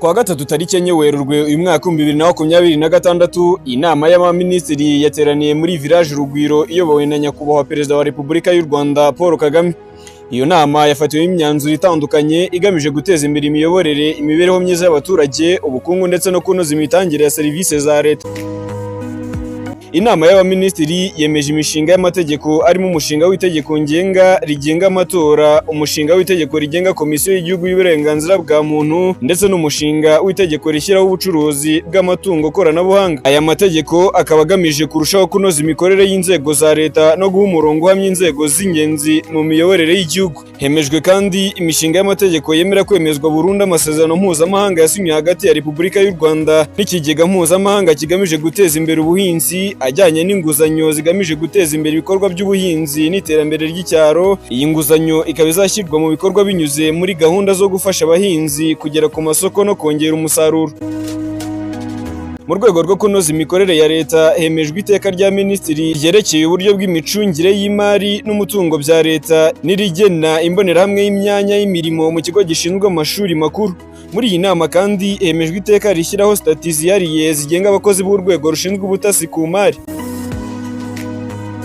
Kuwa gatatu tariki enye Werurwe uyu mwaka 2026 inama y'abaminisitiri yateraniye muri Village Rugwiro iyobowe na nyakubahwa Perezida wa Repubulika y'u Rwanda Paul Kagame. Iyo nama yafatiwemo imyanzuro itandukanye igamije guteza imbere imiyoborere, imibereho myiza y'abaturage, ubukungu ndetse no kunoza imitangire ya serivisi za leta. Inama y'abaminisitiri yemeje imishinga y'amategeko arimo umushinga w'itegeko ngenga rigenga amatora, umushinga w'itegeko rigenga Komisiyo y'Igihugu y'Uburenganzira bwa Muntu ndetse n'umushinga w'itegeko rishyiraho ubucuruzi bw'amatungo koranabuhanga. Aya mategeko akaba agamije kurushaho kunoza imikorere y'inzego za leta no guha umurongo uhamye inzego z'ingenzi mu miyoborere y'igihugu. Hemejwe kandi imishinga y'amategeko yemera kwemezwa burundu amasezerano mpuzamahanga yasinywe hagati ya Repubulika y'u Rwanda n'ikigega mpuzamahanga kigamije guteza imbere ubuhinzi, ajyanye n'inguzanyo zigamije guteza imbere ibikorwa by'ubuhinzi n'iterambere ry'icyaro. Iyi nguzanyo ikaba izashyirwa mu bikorwa binyuze muri gahunda zo gufasha abahinzi kugera ku masoko no kongera umusaruro. Mu rwego rwo kunoza imikorere ya leta, hemejwe iteka rya minisitiri ryerekeye uburyo bw'imicungire y'imari n'umutungo bya leta n'irigena imbonerahamwe y'imyanya y'imirimo mu kigo gishinzwe amashuri makuru. Muri iyi nama kandi hemejwe iteka rishyiraho stati zihariye zigenga abakozi b'urwego rushinzwe ubutasi ku mari.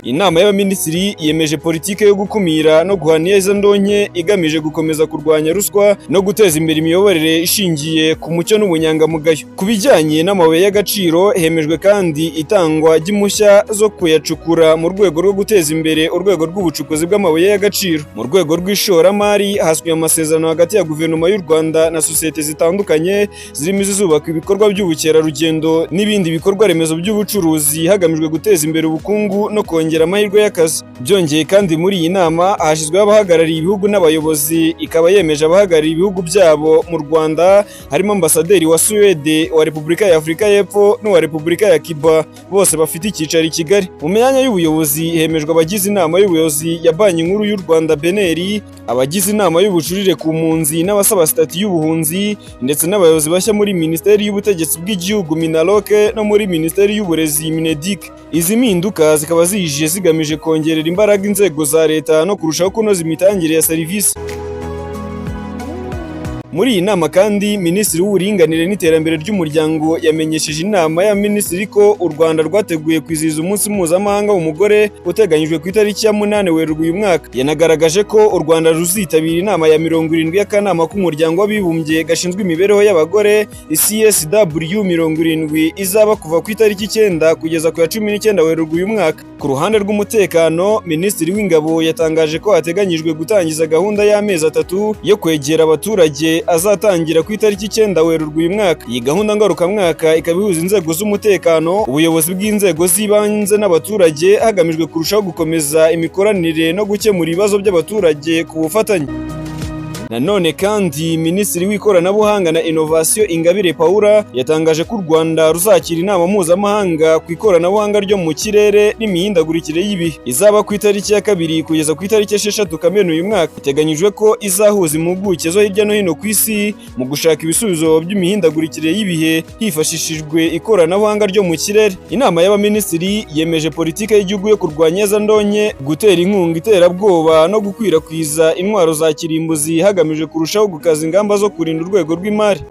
Inama y'abaminisitiri yemeje politike yo gukumira no guhana iyezandonke igamije gukomeza kurwanya ruswa no guteza imbere imiyoborere ishingiye ku mucyo n'ubunyangamugayo. Ku bijyanye n'amabuye y'agaciro, hemejwe kandi itangwa ry'impushya zo kuyacukura mu rwego rwo guteza imbere urwego rw'ubucukuzi bw'amabuye y'agaciro. Mu rwego rw'ishoramari hasinywe amasezerano hagati ya Guverinoma y'u Rwanda na sosiyete zitandukanye zirimo izubaka ibikorwa by'ubukerarugendo n'ibindi bikorwa remezo by'ubucuruzi hagamijwe guteza imbere ubukungu no kongera amahirwe y'akazi. Byongeye kandi muri iyi nama hashyizweho abahagarariye ibihugu n'abayobozi, ikaba yemeje abahagarariye ibihugu byabo mu Rwanda harimo ambasaderi wa Suwede, wa Repubulika ya Afurika y'Epfo n'uwa Repubulika ya Cuba, bose bafite icyicaro i Kigali. Mu myanya y'ubuyobozi hemejwe abagize inama y'ubuyobozi ya Banki Nkuru y'u Rwanda BNR, abagize inama y'ubujurire ku mpunzi n'abasaba stati y'ubuhunzi ndetse n'abayobozi bashya muri Minisiteri y'Ubutegetsi bw'Igihugu MINALOC no muri Minisiteri y'Uburezi MINEDIC. Izi mpinduka zikaba zije zigamije kongerera imbaraga inzego za leta no kurushaho kunoza imitangire ya serivisi. Muri iyi nama kandi Minisitiri w'Uburinganire n'Iterambere ry'Umuryango yamenyesheje inama y'abaminisitiri ko u Rwanda rwateguye kwizihiza umunsi mpuzamahanga w'umugore uteganyijwe ku itariki ya 8 Werurwe uyu mwaka. Yanagaragaje ko u Rwanda ruzitabira inama ya 70 y'akanama k'umuryango w'abibumbye gashinzwe imibereho y'abagore CSW 70 izaba kuva ku itariki 9 kugeza ku ya 19 Werurwe uyu mwaka. Ku ruhande rw'umutekano, Minisitiri w'Ingabo yatangaje ko hateganyijwe gutangiza gahunda y'amezi 3 yo kwegera abaturage azatangira ku itariki 9 Werurwe uyu mwaka. Iyi gahunda ngarukamwaka ikaba ihuza inzego z'umutekano, ubuyobozi bw'inzego z'ibanze n'abaturage hagamijwe kurushaho gukomeza imikoranire no gukemura ibibazo by'abaturage ku bufatanye. Nanone kandi Minisitiri w'Ikoranabuhanga na Innovation Ingabire Paula yatangaje ko u Rwanda ruzakira inama mpuzamahanga ku ikoranabuhanga ryo mu kirere n'imihindagurikire y'ibihe. Izaba ku itariki ya 2 kugeza ku itariki 6 Kamena uyu mwaka. Biteganyijwe ko izahuza impuguke zo hirya no hino ku isi mu gushaka ibisubizo by'imihindagurikire y'ibihe hifashishijwe ikoranabuhanga ryo mu kirere. Inama y'abaminisitiri yemeje politike y'igihugu yo kurwanya iyezandonke, gutera inkunga iterabwoba no gukwirakwiza intwaro za kirimbuzi hagamijwe kurushaho gukaza ingamba zo kurinda urwego rw'imari.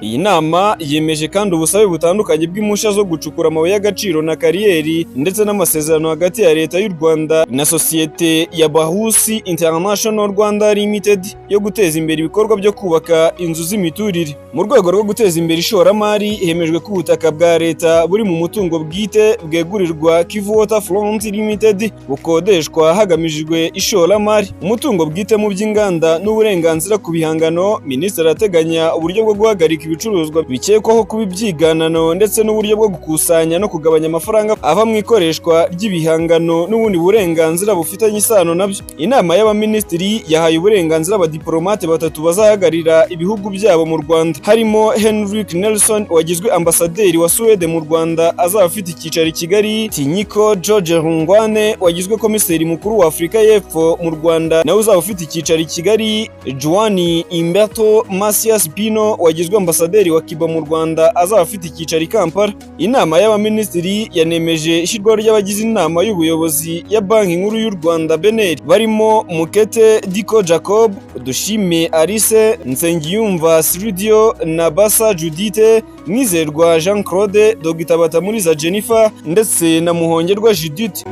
Iyi nama yemeje kandi ubusabe butandukanye bw'impushya zo gucukura amabuye y'agaciro na kariyeri ndetse n'amasezerano hagati ya leta y'u Rwanda na sosiyete ya Bahusi International Rwanda Limited yo guteza imbere ibikorwa byo kubaka inzu z'imiturire. Mu rwego rwo guteza imbere ishoramari, hemejwe ko ubutaka bwa leta buri mu mutungo bwite bwegurirwa Kivu Waterfront Limited bukodeshwa hagamijwe ishoramari. Umutungo bwite mu by'inganda n'uburenganzira ku bihangano, Minisitiri arateganya uburyo bwo guhagarika ibicuruzwa bikekwaho kuba ibyiganano ndetse n'uburyo bwo gukusanya no kugabanya amafaranga ava mu ikoreshwa ry'ibihangano n'ubundi burenganzira bufitanye isano nabyo. Inama y'abaminisitiri yahaye uburenganzira abadiplomate 3 bazahagarira ibihugu byabo mu Rwanda, harimo Henrik Nelson wagizwe ambasaderi wa Suwede mu Rwanda azaba afite icyicaro i Kigali, Tinyiko George Rungwane wagizwe komiseri mukuru wa Afurika y'Epfo mu Rwanda nawe uzaba ufite icyicaro i Kigali, Joani Imberto Masias Pino wagizwe ambasaderi ambasaderi wa Cuba mu Rwanda azaba afite icyicaro i Kampala. Inama y'abaminisitiri yanemeje ishyirwaho ry'abagize inama y'ubuyobozi ya Banki Nkuru y'u Rwanda BNR barimo Mukete Diko Jacob, Dushime Alice, Nsengiyumva Studio na Basa Judith, Mwizerwa Jean Claude, Dr Batamuriza Jennifer ndetse na Muhongerwa Judith.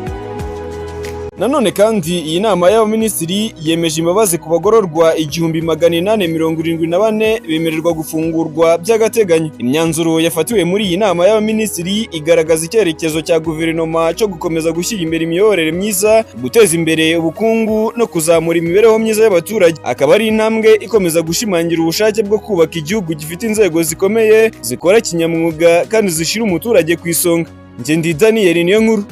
Nanone kandi iyi nama y'abaminisitiri yemeje imbabazi ku bagororwa 1874 bemererwa gufungurwa by'agateganyo. Imyanzuro yafatiwe muri iyi nama y'abaminisitiri igaragaza icyerekezo cya guverinoma cyo gukomeza gushyira imbere imiyoborere myiza, guteza imbere ubukungu no kuzamura imibereho myiza y'abaturage. Akaba ari intambwe ikomeza gushimangira ubushake bwo kubaka igihugu gifite inzego zikomeye, zikora kinyamwuga kandi zishyira umuturage ku isonga. Njye ndi Daniel Niyonkuru.